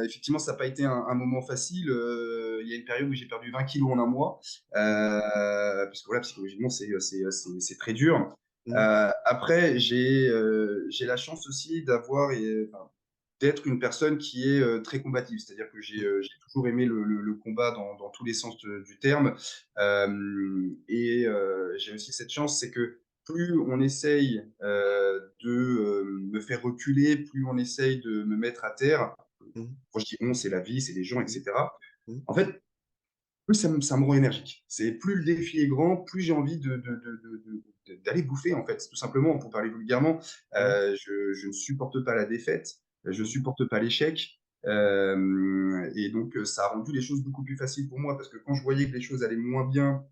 Effectivement, ça n'a pas été un moment facile. Il y a une période où j'ai perdu 20 kilos en un mois, parce que voilà, psychologiquement, c'est très dur. Mmh. Après, j'ai la chance aussi d'avoir enfin, d'être une personne qui est très combative. C'est-à-dire que Mmh. j'ai toujours aimé le combat dans tous les sens du terme. J'ai aussi cette chance, c'est que plus on essaye de me faire reculer, plus on essaye de me mettre à terre, Mmh. quand je dis on, c'est la vie, c'est les gens, Mmh. etc. Mmh. En fait, plus ça me rend énergique. C'est plus le défi est grand, plus j'ai envie d'aller bouffer, en fait, tout simplement, pour parler vulgairement. Mmh. Je ne supporte pas la défaite, je Mmh. supporte pas l'échec. Et donc, ça a rendu les choses beaucoup plus faciles pour moi parce que quand je voyais que les choses allaient moins bien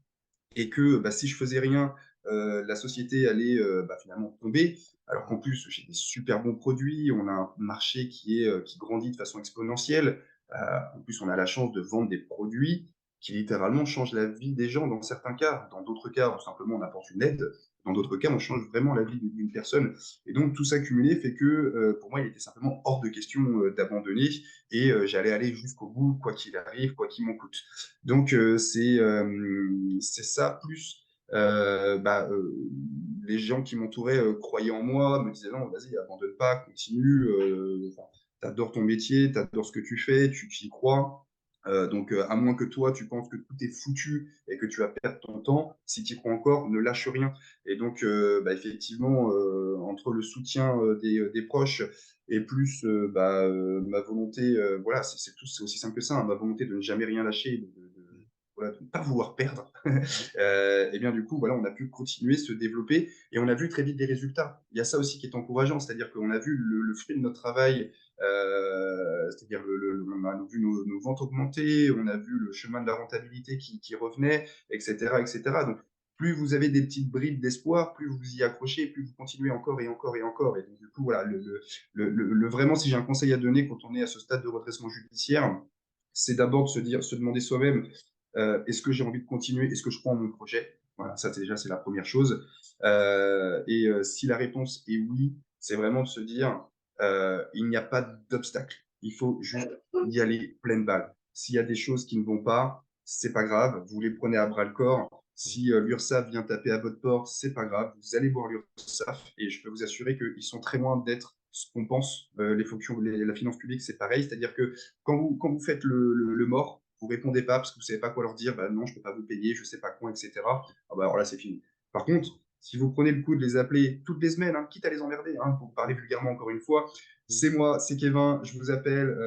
et que bah, si je faisais rien, la société allait bah, finalement tomber. Alors qu'en plus, j'ai des super bons produits, on a un marché qui grandit de façon exponentielle. En plus, on a la chance de vendre des produits qui littéralement changent la vie des gens dans certains cas. Dans d'autres cas, simplement on apporte une aide. Dans d'autres cas, on change vraiment la vie d'une personne. Et donc, tout ça cumulé fait que pour moi, il était simplement hors de question d'abandonner et j'allais aller jusqu'au bout, quoi qu'il arrive, quoi qu'il m'en coûte. Donc, c'est ça, plus bah, les gens qui m'entouraient croyaient en moi, me disaient non, vas-y, abandonne pas, continue, enfin, t'adores ton métier, t'adores ce que tu fais, tu y crois. Donc, à moins que toi, tu penses que tout est foutu et que tu vas perdre ton temps, si tu y crois encore, ne lâche rien. Et donc, bah, effectivement, entre le soutien des proches et plus bah, ma volonté, voilà, c'est aussi simple que ça, hein, ma volonté de ne jamais rien lâcher, voilà, de ne pas vouloir perdre, et bien du coup, voilà, on a pu continuer, se développer et on a vu très vite des résultats. Il y a ça aussi qui est encourageant, c'est-à-dire qu'on a vu le fruit de notre travail, c'est-à-dire on a vu nos ventes augmenter, on a vu le chemin de la rentabilité qui revenait, etc., etc. Donc, plus vous avez des petites bribes d'espoir, plus vous vous y accrochez, plus vous continuez encore et encore et encore. Et donc, du coup, voilà, vraiment, si j'ai un conseil à donner quand on est à ce stade de redressement judiciaire, c'est d'abord de se demander soi-même est-ce que j'ai envie de continuer, est-ce que je crois en mon projet. Voilà, ça déjà, c'est la première chose. Si la réponse est oui, c'est vraiment de se dire il n'y a pas d'obstacle. Il faut juste y aller pleine balle. S'il y a des choses qui ne vont pas, c'est pas grave, vous les prenez à bras le corps. Si l'URSSAF vient taper à votre porte, c'est pas grave, vous allez voir l'URSSAF et je peux vous assurer qu'ils sont très loin d'être ce qu'on pense. Les fonctions, la finance publique, c'est pareil, c'est-à-dire que quand vous faites le mort, vous répondez pas parce que vous savez pas quoi leur dire, bah non, je peux pas vous payer, je sais pas quoi, etc. Ah bah alors là, c'est fini. Par contre, si vous prenez le coup de les appeler toutes les semaines, hein, quitte à les emmerder, hein, pour parler vulgairement encore une fois, c'est moi, c'est Kevin, je vous appelle.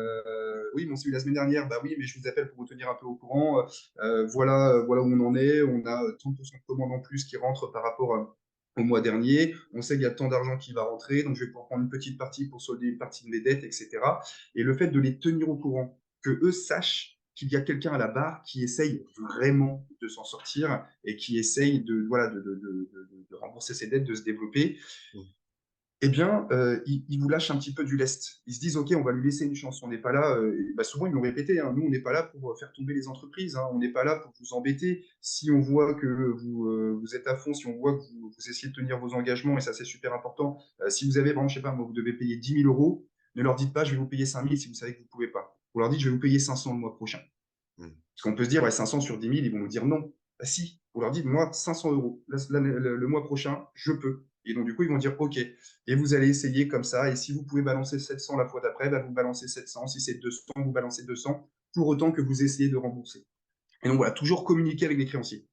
Oui, mon suivi la semaine dernière, bah oui, mais je vous appelle pour vous tenir un peu au courant. Voilà où on en est. On a 30% de commandes en plus qui rentrent par rapport au mois dernier. On sait qu'il y a tant d'argent qui va rentrer, donc je vais pouvoir prendre une petite partie pour solder une partie de mes dettes, etc. Et le fait de les tenir au courant, que eux sachent qu'il y a quelqu'un à la barre qui essaye vraiment de s'en sortir et qui essaye voilà, de rembourser ses dettes, de se développer, eh bien, ils vous lâchent un petit peu du lest. Ils se disent, OK, on va lui laisser une chance. On n'est pas là, bah, souvent, ils l'ont répété, hein, nous, on n'est pas là pour faire tomber les entreprises, hein, on n'est pas là pour vous embêter. Si on voit que vous êtes à fond, si on voit que vous essayez de tenir vos engagements, et ça, c'est super important. Si vous avez, par exemple, je sais pas, moi, vous devez payer 10 000 euros, ne leur dites pas, je vais vous payer 5 000 si vous savez que vous ne pouvez pas. Vous leur dites, je vais vous payer 500 le mois prochain. Parce qu'on peut se dire, ouais, 500 sur 10 000, ils vont nous dire non. Bah si, vous leur dites, moi, 500 euros, le mois prochain, je peux. Et donc, du coup, ils vont dire, OK. Et vous allez essayer comme ça. Et si vous pouvez balancer 700 la fois d'après, bah, vous balancez 700. Si c'est 200, vous balancez 200, pour autant que vous essayez de rembourser. Et donc, voilà, toujours communiquer avec les créanciers.